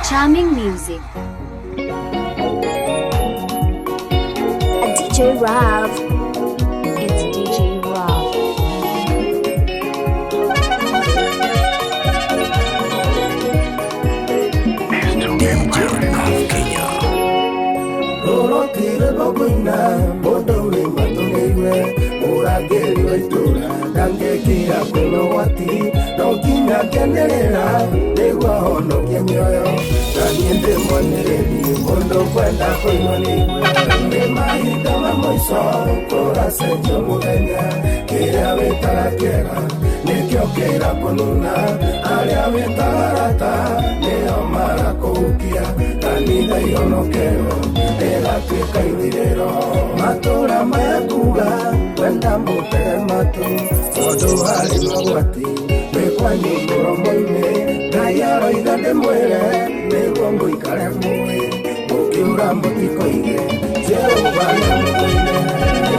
Charming music. DJ Rav. It's DJ Rav. DJ Rav Kenya. Roro tire boguina, bodo we matungwe, urageli wetura, dange kia kuno wati, nokinya kendelera, lewa hono kenyoyo, nanyende mwanereli, mondo kwenda kuimoniwe, nemahita mamoiso, kora senjo mudenya, kira wetara kera, nekyo kera konuna, alia wetarata, neo mara koukia, kanida yonokero, tuika idirero, matura mayakuga, wenda mutere matu, odo hari mwati, mekwa nyumuro moine, gayaro igande mwere, megongo ikare mwe, ukiura mutiko ige, zero vaya mwine,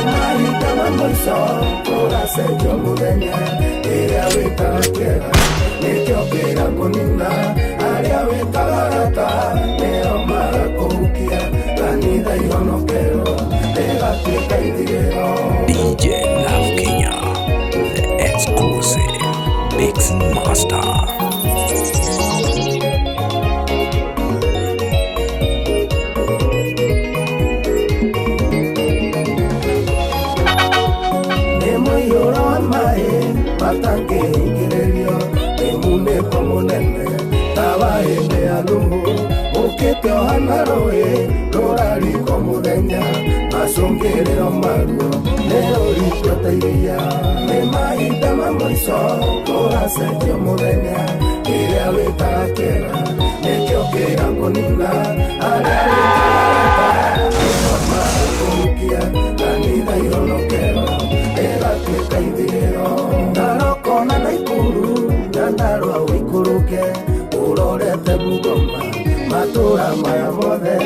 mahita mamoiso, kora sejo mudenya, ea wita kera, nekyo kera konina, alia wita garata, neo mara koukia, DJ Love Kenya, the exclusive Mix Master. Nemo yoro amae, matange ingirerio, nemune komunene, tawa ene alumu, ukete ohanaroe, lorari komudenya, masongerero maruo, leo rikueta iria, nemahita mamoiso, kora senjo mudenya, irea wetara kera, nekyo kera konina, aria wetara, mara kurukia, kanida ironokero, era tueka idirero, narokona naikuru, nandarwa wikuruke, urorete bugoma, matura maya mothe,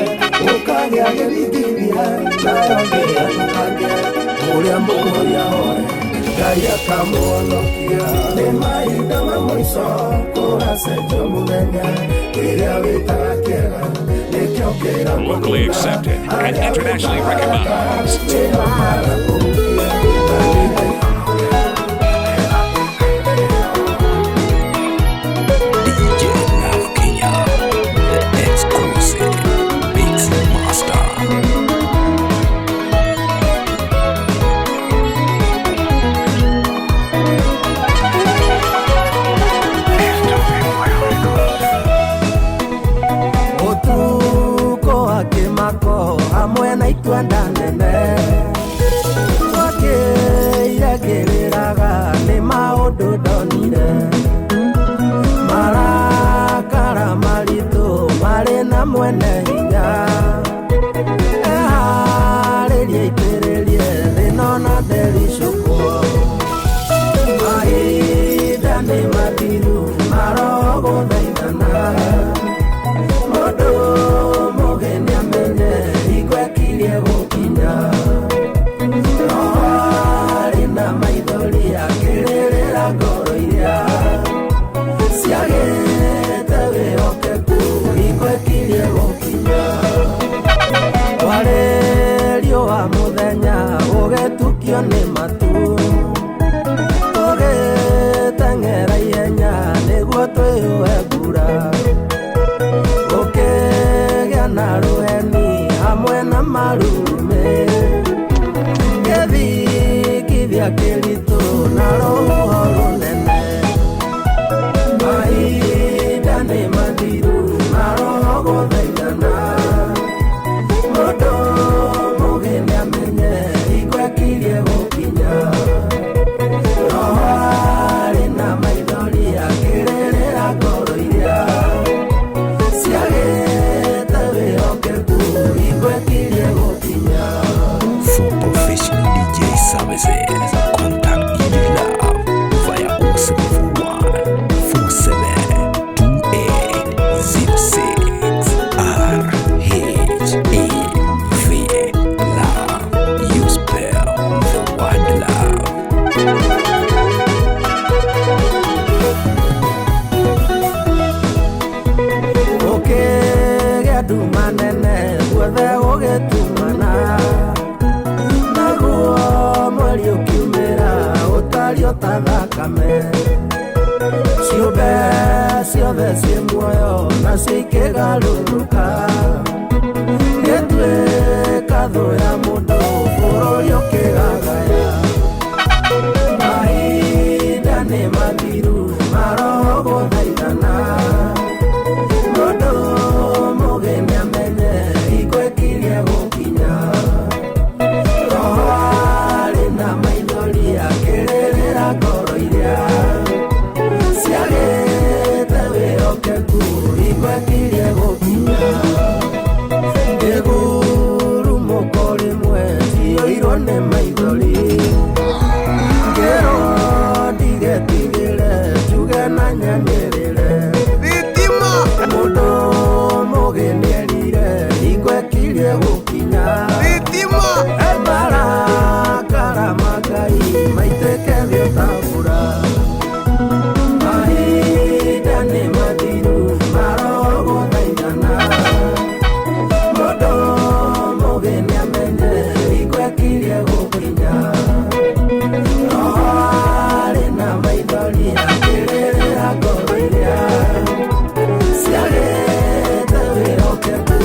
ukagea gerigiria, nayongea nukagea, uria mugoria hoe, gaya kamuonokia, nemahita mamoiso, kora senjo mudenya, irea wetara kera, nekyo kera konuna, locally accepted and internationally recognized. DJ Love Kenya, the exclusive Mix Master. Otuko akimako hamwe na itwanda nene, wakĩiragĩrĩraga nĩ maũndũ ndonire, marakara maritũ marĩ na mwene hinya, eharĩrie itĩrĩrie thĩno na ndericũkwo, mahinda nĩ mathiru marogũthaithana, mũndũ mũgeni amenye igwekirie gũkinya, no harĩ na maithori akĩrĩrĩra ngoro iria ciagĩte wĩhokeku igwekirie gũkinya, warĩ riũa mũthenya ũgĩtukio nĩ matu, tũgĩteng'era ihenya nĩguo twĩhũhe mbura, gũkĩgĩa na rũheni hamwe na marurumĩ, gĩthikithia kĩritũ na rũhuho rũnene, mahinda nĩ mathiru marogũthaithana, mũndũ mũgeni amenye igwekirie gũkinya, no harĩ na maithori akĩrĩrĩra ngoro iria thakame ciũmbe ciothe ciĩ muoyo na cikĩgarũrũka gĩtuĩka thũ ya mũndũ bũrũri ũkĩgagaya mahinda nĩ mathiru maroho gũthaithana mũndũ mũgeni amenye hingo ĩkirie gũkinya roho arĩ na maithori akĩrĩrĩra ngoro iria ciagĩte wĩhokeku hingo ĩkirie gũkinya ngĩgurumũko rĩmwe cioirwo nĩ maithori ngero ndigetigĩre njuge na nyanĩrĩre mũndũ mũgeni erire hingo ĩkirie gũkinya marakara ma Ngai maitĩke thĩ ta mbura mahinda nĩ mathiru maroho gũthaithana mũndũ mũgeni amenye hingo ĩkirie gũkinya roho arĩ na maithori akĩrĩrĩra ngoro iria ciagĩte wĩhokeku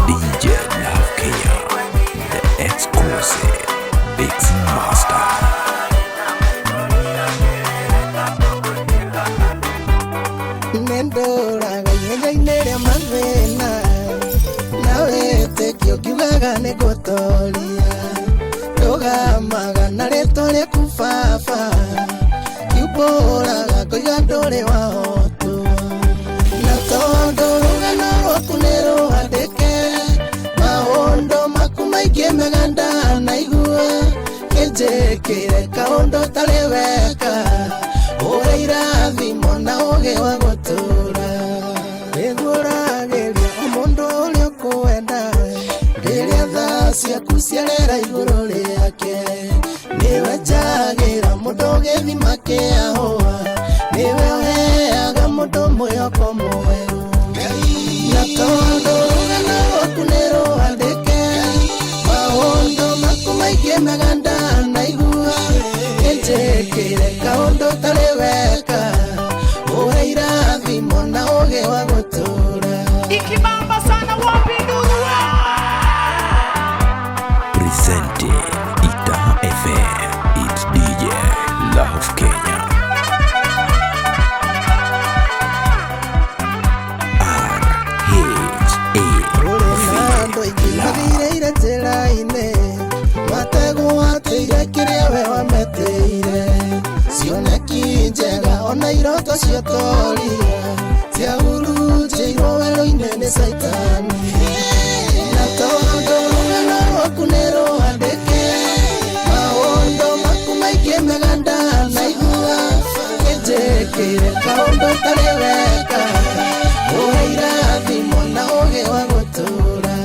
DJ Love Kenya, the exclusive Mix Master. Nendoraga ihenya-inĩ rĩa mathĩna na wĩtĩkio kiugaga nĩ gũtoria ndũgamaga na rĩtwa rĩaku baba kiumbũraga koiga ndũrĩ wahotwo na tondũ rũgano rwaku nĩ rũandĩke maũndũ maku maingĩ mega ndanaigua kĩnjĩkĩre kaũndũ tarĩ weka ũrĩ irathimo na ũgĩ wa gũtũra nĩguũragĩria o mũndũ ũrĩa ũkwenda rĩrĩa tha ciaku ciarera igũrũ rĩake nĩwe njagĩra mũndũ gĩthima kĩahũa nĩwe ũheaga mũndũ mwĩhoko mwerũ na tondũ rũgano rwaku nĩ rũandĩke maũndũ maku maingĩ mega ndanaigua kĩnjĩkĩre kaũndũ tarĩ weka ũhe irathimo na ũgĩ wa gũtũra Ikibamba sana wapindua Presenting Ita FM, it's DJ Love Kenya. Ando ikimagĩire njĩra-inĩ mategwatĩire kĩrĩa we wameteire cioneki njega ona iroto ciotoria ciahurunjĩirwo werũ-inĩ nĩ Saitani na tondũ rũgano rwaku nĩ rũandĩke maũndũ maku maingĩ mega ndanaigua kĩnjĩkĩre kaũndũ tarĩ weka ũhe irathimo na ũgĩ wa gũtũra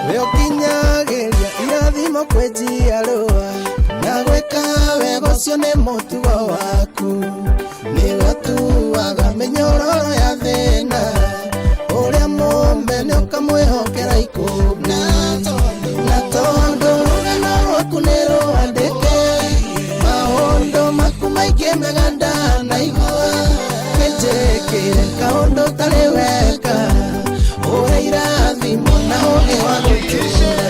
we ũkinyagĩria irathimo kwĩ njiarwa na gwĩka wega ũcio nĩ mũtugo waku nĩwe ũtuaga mĩnyororo ya thĩna ũrĩa mũmene ũkamwĩhokera ikũmi na tondũ rũgano rwaku nĩ rũandĩke maũndũ maku maingĩ mega ndanaigua kĩnjĩkĩre kaũndũ tarĩ weka ũhe irathimo na ũgĩ wa gũtũra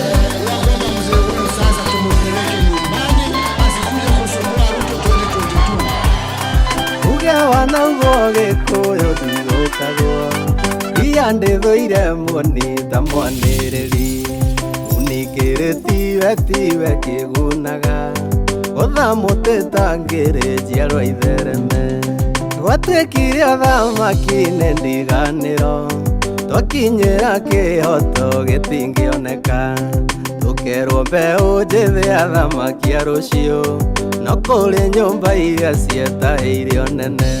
uge wanaugo gĩkũyũ ndigũkagwo ia ndĩthũire muoni ta mwanĩrĩri uningĩrĩ tiwe kĩgunaga gũtha mũtĩ tangĩrĩ njiarwa ithereme gwatuĩkire thamaki-inĩ ndiganĩro twakinyĩra kĩhoto gĩtingĩoneka tũkerwo mbeũ njĩthĩ ya thamaki ya rũciũ no kũrĩ nyũmba iria cietahĩirio nene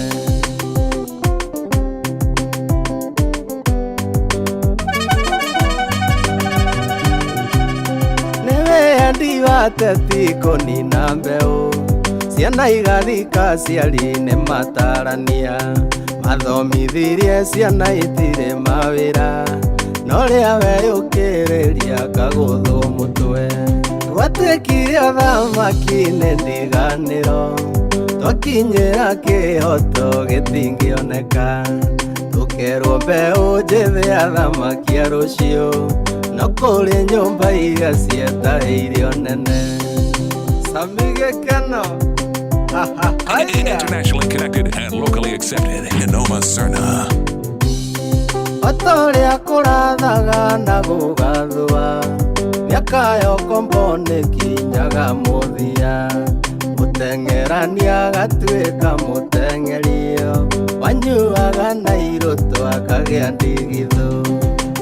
ateti kũnina mbeũ ciana igathika aciari nĩ matarania athomithirie ciana itire mawĩra no rĩa weyũkĩrĩria kaguthwo mũtwe gwatuĩkire thamaki nĩ ndiganĩro twakinyĩra kĩhoto gĩtingĩoneka tũkerwo mbeũ njĩthĩ athamaki a rũciũ no kũrĩ nyũmba igacienda irio nene Sami Gĩkeno Internationally connected and locally accepted. Nanoma Cerna. Otoria kũrathaga na gũgathua mĩaka yokombo nĩ kinyaga mũthia mũteng'erania gatuĩka mũteng'erio wanyuaga na irũtũ akagĩa ndigithũ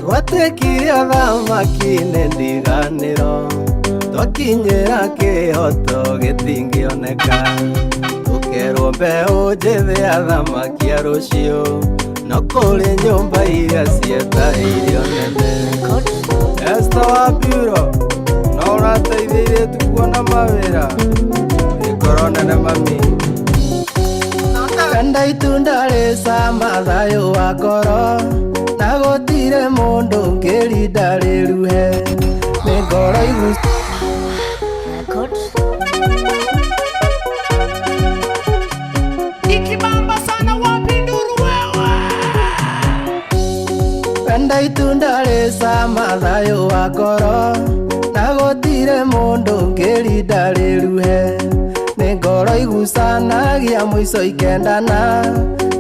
gwatuĩkire thamaki nĩ ndiganĩro twakinyĩra kĩhoto gĩtingĩoneka tũkerwo mbeũ njĩthĩ athamaki a rũciũ no kũrĩ nyũmba iria cienda irio nene Esther Wamburo no ũrateithĩrĩrie tukuona mawĩra ĩkoro nene mami Kanda itunda rĩ cama thayũ wa ngoro na gũtirĩ mũndũ ũngĩrinda rĩruhe nĩ ngoro Ikibamba sana wapi nduru wewe Kanda itunda rĩ cama thayũ wa ngoro na gũtirĩ mũndũ ũngĩrinda rĩruhe nĩ ngoro igucanagia mũico ikendana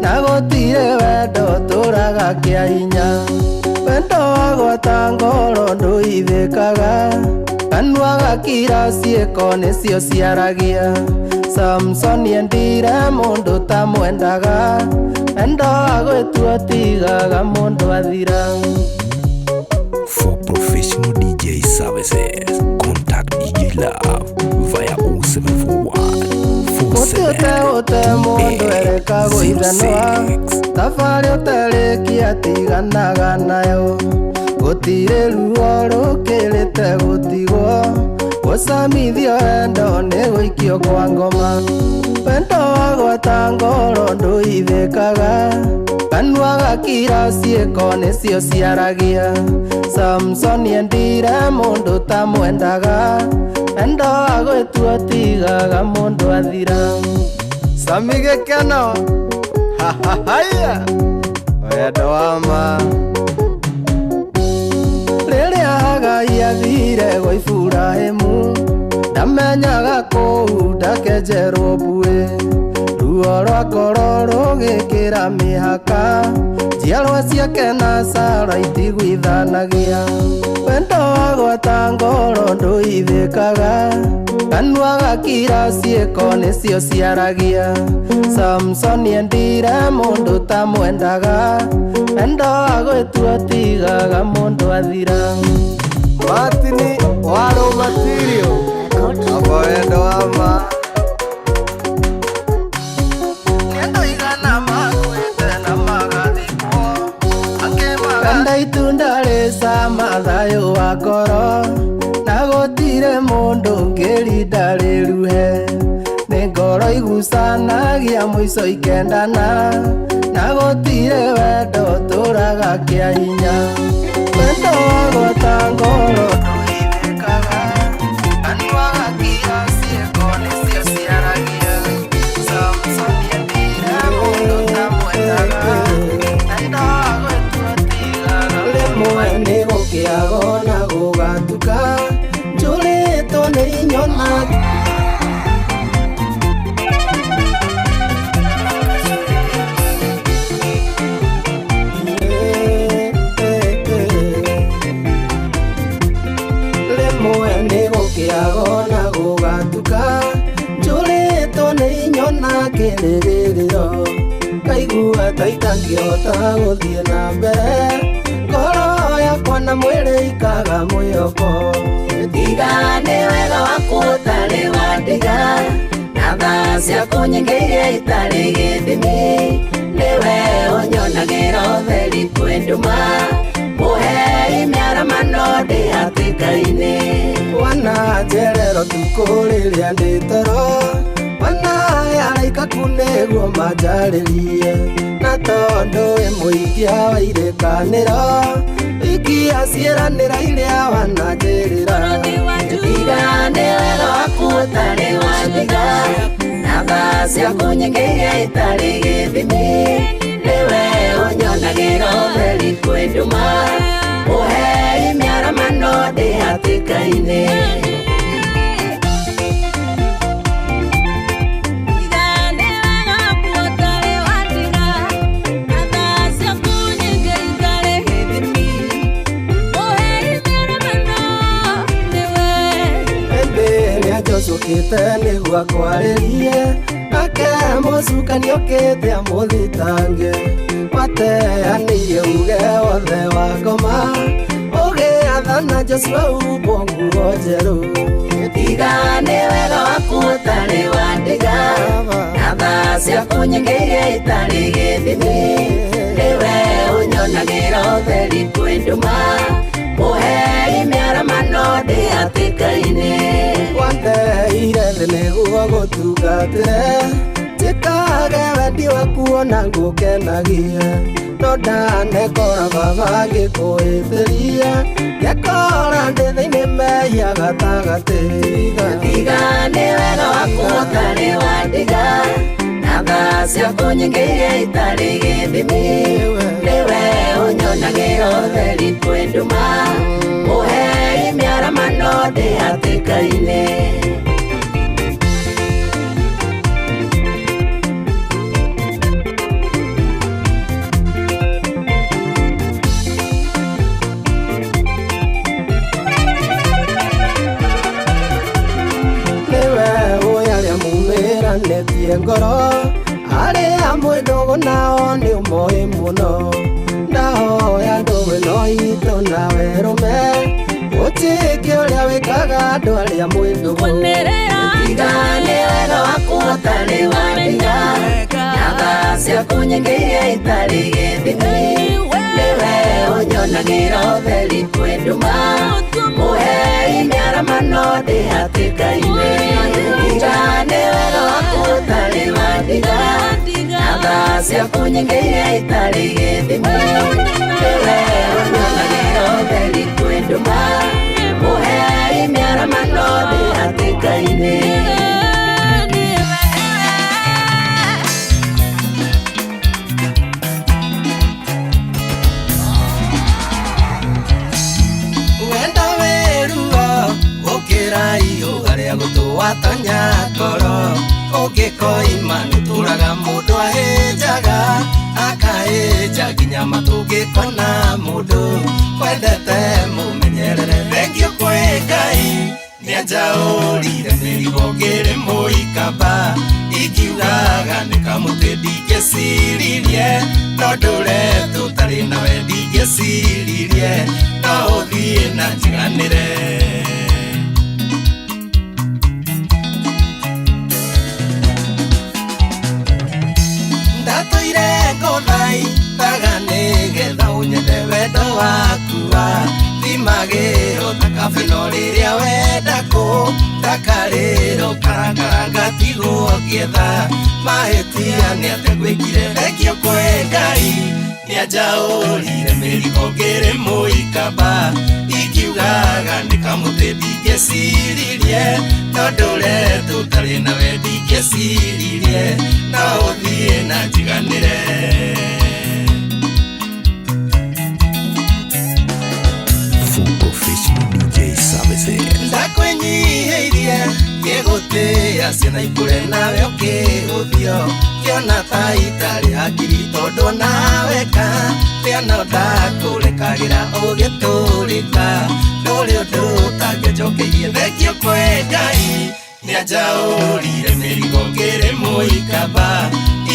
na gũtirĩ wendo tũraga kĩa hinya wendo wagwata ngoro ndũithĩkaga kanua gakira ciĩko nĩcio ciaragia Samson endire mũndũ ta mwendaga wendo wagwĩtua tigaga mũndũ athira For professional DJ services, contact DJ Love via 0741 mũndũ ereka gũithanwa thabarĩ ũterĩkia tiganaga nayo gũtirĩ ruo rũkĩrĩte gũtigwo gũcamithio wendo nĩ gũikio kwa ngoma wendo wagwata ngoro ndũithĩkaga kanua gakira ciĩko nĩcio ciaragia Samson endire mũndũ ta mwendaga wendo wagwĩtua tigaga mũndũ athira Sami Gĩkeno haya wendo wa ma rĩrĩa Hagai athire gwa Iburahĩmu ndamenyaga kũu ndakenjerwo mbuĩ ruo rwa ngoro rũgĩkĩra mĩhaka njiarwa ciake na Sara itigwithanagia wendo wagwata ngoro ndũithĩkaga kanua gakira ciĩko nĩcio ciaragia Samson endire mũndũ ta mwendaga wendo wagwĩtua tigaga mũndũ athira Martini waro material abo wendo wa ma nendo igana makwĩte na magathikwo Kanda itunda rĩ cama thayũ wa ngoro na gũtirĩ mũndũ ũngĩrinda rĩruhe nĩ ngoro igucanagia mũico ikendana na gũtirĩ wendo tũraga kĩa hinya wendo wagwata ngoro ndũithĩkaga kanua gakira ciĩko nĩcio ciaragia Samson endire mũndũ ta mwendaga wendo wagwĩtua tigaga rĩmwe nĩ gũkĩago na gũgatuka njũrĩtwo nĩ inyona rĩmwe nĩ gũkĩago na gũgatuka njũrĩtwo nĩ inyona kĩrĩrĩrĩro ngaigua ta itangĩhota gũthiĩ na mbere ngoro yakwa na mwĩrĩ ikaga mwĩhoko tiga nĩ wega waku ũtarĩ wandiga na thaa ciaku nyingĩ iria itarĩ gĩthimi nĩwe ũnyonagĩra ũtheri kwĩnduma mũhei mĩaramano ndĩ hatĩka-inĩ wana njerero tukũ rĩrĩa ndĩ toro wana araika kakuneguo manjarĩrie na tondũ wĩ mũingĩ wa irĩkanĩro ikia ciĩranĩra iria wananjĩrĩra tiga nĩ wega waku ũtarĩ wandiga na tha ciaku nyingĩ iria itarĩ gĩthimi nĩwe ũnyonagĩra ũtheri kwĩ nduma ũhei mĩaramano ndĩ hatĩka-inĩ Jocukĩte nĩguo akwarĩrie ake mũcukani ũkĩte amũthitange wateanĩire uge wothe wa ngoma ũgĩathana Joshua umbwo nguo njerũ tiga nĩ wega waku ũtarĩ wandiga na tha ciaku nyingĩ iria itarĩ gĩthimi nĩwe ũnyonagĩra ũtheri kwĩ nduma ũhei mĩaramano ndĩ hatĩka-inĩ wandeire thĩ nĩguo gũtungatĩre njĩkage wendi waku ona ngũkenagie no ndanekora baba ngĩkũhĩtĩria ngekora ndĩ thĩinĩ mehia gatagatĩ tiga nĩ wega waku ũtarĩ wandiga na tha ciaku nyingĩ iria itarĩ gĩthimi nĩwe ũnyonagĩra ũtheri kwĩ nduma ũhei mĩaramano ndĩ hatĩka-inĩ netie ngoro arĩa mwĩndogo nao nĩ ũmoĩ mũno ndahoya ndũwe no itũ na werũme ũtĩke ũrĩa wĩkaga andũ arĩa mwĩndogo tiga nĩ wega waku ũtarĩ wandiga na tha ciaku nyingĩ iria itarĩ gĩthimi nĩwe ũnyonagĩra ũtheri kwĩ nduma ũhei mĩaramano ndĩ hatĩka-inĩ tiga nĩ wega waku ũtarĩ wandiga na tha ciaku nyingĩ iria itarĩ gĩthimi nĩwe ũnyonagĩra ũtheri kwĩ nduma ũhei mĩaramano ndĩ hatĩka-inĩ gũtũwatanya ngoro ũngĩkoima nĩtũraga mũndũ ahĩnjaga akahĩnja nginya matũngĩkona mũndũ kwendete mũmenyerere thengio kwĩ Ngai nĩanjaũrire mĩrigo ngĩrĩ mũikamba ikiugaga nĩ kamũtĩ ndingĩciririe no ndũretwo ũtarĩ nawe ndingĩciririe no ũthiĩ na njiganĩre wendo wakua thimagĩrwo ta kabeno rĩrĩa wenda ndakarĩrwo karakaranga tigwo ngĩetha mahĩtia nĩate gwĩkire thengio kwĩ Ngai nĩanjaũrire mĩrigo ngĩrĩ mũikamba ikiugaga nĩ kamũtĩ ndingĩciririe no ndũretwo ũtarĩ nawe ndingĩciririe no ũthiĩ na njiganĩre ndakwĩnyihĩirie gĩgũtĩya ciana ikũre nawe ũkĩhũthio kĩona ta itarĩ hakiri tondũ naweka rĩana ndakũrekagĩra ũgĩtũrĩka ndũrĩ ũndũ ũtangĩnjokeirie thengio kwĩ Ngai nĩanjaũrire mĩrigo ngĩrĩ mũikamba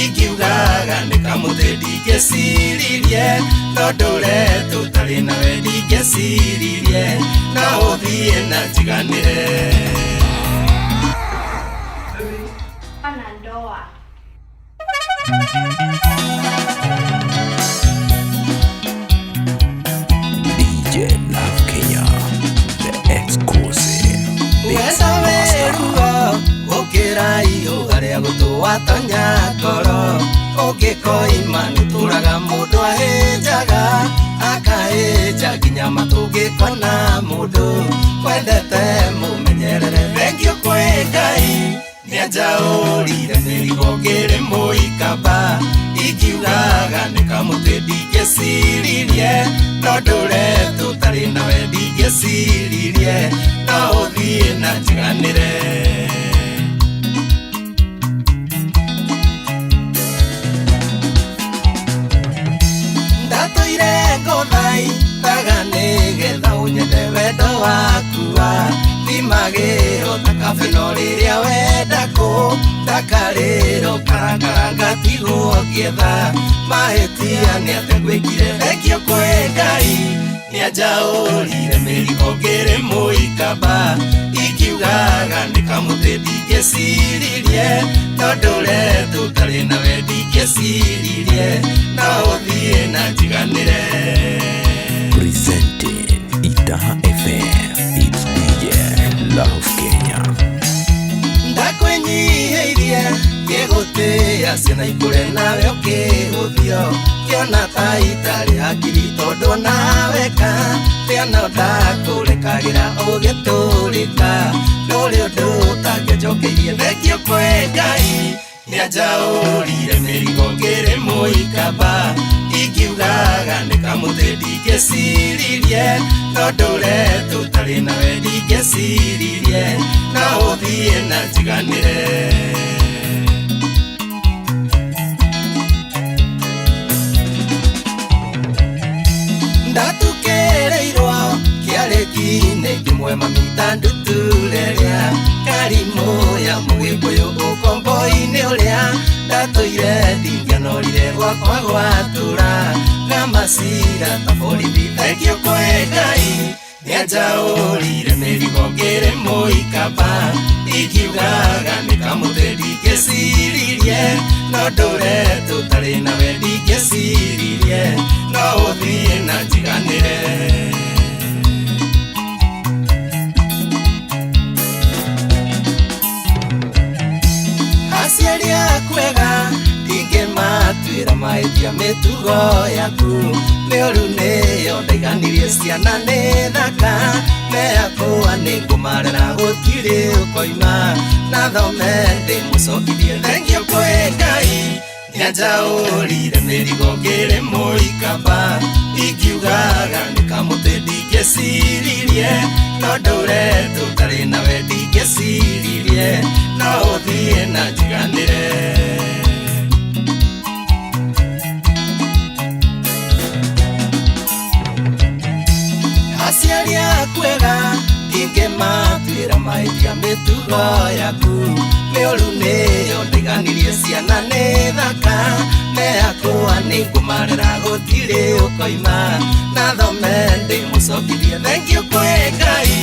ikiugaga nĩ kamũtĩ ndingĩciririe no ndũretwo ũtarĩ nawe ndingĩciririe no ũthiĩ na njiganĩre DJ Love Kenya, the exclusive. Wenda weruo ũkĩra iyo harĩa gũtũwa watonya koro ungikoima nituraga mundu ahejaga akaheja nginya matungikona mundu kwendete mumenyerere thengio kwi Ngai nianjaurire mirigo ngiri muikamba ikiugaga nikamuti ndingĩciririe no ndũre tũtarĩ nawe ndingĩciririe no ũthiĩ na njiganĩre ndatũire ngũthaithaga nĩgetha ũnyende wendo wakua thimagĩrwo ta kabeno rĩrĩa wenda ndakarĩrwo karangaranga tigwo ngĩetha mahĩtia nĩatĩ ngwĩkire thengio kwĩ Ngai nĩanjaũrire mĩrigo ngĩrĩ mũikamba ikiugaga nĩkamũtĩ ndingĩciririe no ndũre tũtarĩ nawe ndingĩciririe no ũthiĩ na njiganĩre. Presenting Itaha FM, it's DJ Love Kenya. Ndakwĩnyihĩirie ngĩgũtĩĩa ciana ikũre nawe ũkĩhũthio kĩona ta itarĩ hakiri tondũ nawe ka rĩana ndakũrekagĩra ũgĩtũrĩka ndũrĩ ũndũ ũtangĩnjokeirie thengio kwĩ Ngai nĩanjaũrire mĩrigo ngĩrĩ mũikamba ikiugaga nĩkamũtĩ ndingĩciririe no ndũre tũtarĩ nawe ndingĩciririe no ũthiĩ na njiganĩre. Ndatukĩrĩirwo kĩarĩki-inĩ kĩmwe mamita nduturĩrĩa karimũ ya mũgĩkũyũ ũkombo-inĩ ũrĩa ndatũire ndingĩanorire gwakwa gwatũra ngamacira ta borithi thengio kwĩ Ngai nĩanjaũrire mĩrigo ngĩrĩ mũikamba ikiugaga nĩkamũtĩ ndingĩciririe no ndũre tũtarĩ nawe ndingĩciririe no ũthiĩ na njiganĩre. Aciari akwega ndingĩmatuĩra mahĩtia mĩtugo yaku mĩũru nĩyo ndaiganirie ciana nĩ thaka meyakwa nĩngũmarera gũtirĩ ũkoima na thome ndĩmũcokithie thengio kwĩ Ngai nĩanjaũrire mĩrigo ngĩrĩ mũikamba ikiugaga nĩkamũtĩ ndingĩciririe no ndũre tũtarĩ nawe ndingĩciririe no ũthiĩ na njiganĩre. Aciari akwega ndingĩmatuĩra mahĩtia mĩtugo yaku mĩũru nĩyo ndaiganirie ciana nĩ thaka meyakwa nĩngũmarera gũtirĩ ũkoima na thome ndĩmũcokithie thengio kwĩ Ngai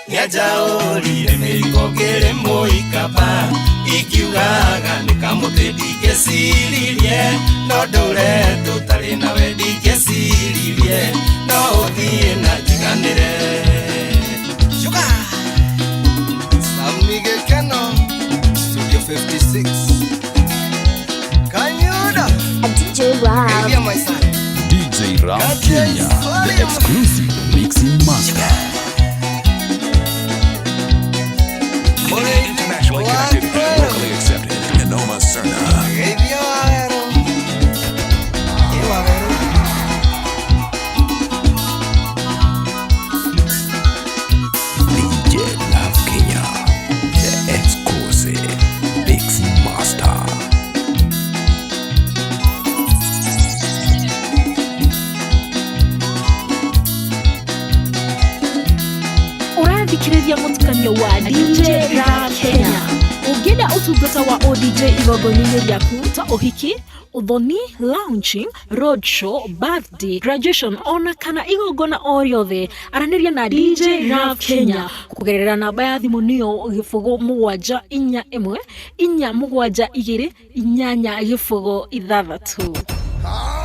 nĩanjaũrire mĩrigo ngĩrĩ mũikamba ikiugaga nĩkamũtĩ ndingĩciririe no ndũre tũtarĩ nawe ndingĩciririe no ũthiĩ na njiganĩre. Sami Gĩkeno Studio 56 Kanyuda DJ Rob. Hey, my son. DJ Love Kenya, the exclusive mixing master. Internationally connected and locally accepted. Nenoma Serna. DJ Love Kenya, the exclusive mixing master. Ũrathikĩrĩria mũtukanio wa DJ Love Kenya. Ũngĩenda ũtungata wa ODJ igongona-inĩ rĩaku ta ũhiki, uthoni, launching, roadshow, birthday, graduation, ona kana igongona o rĩothe, aranĩria na DJ Love Kenya kũgerera namba ya thimũ nĩyo 0741 472 886.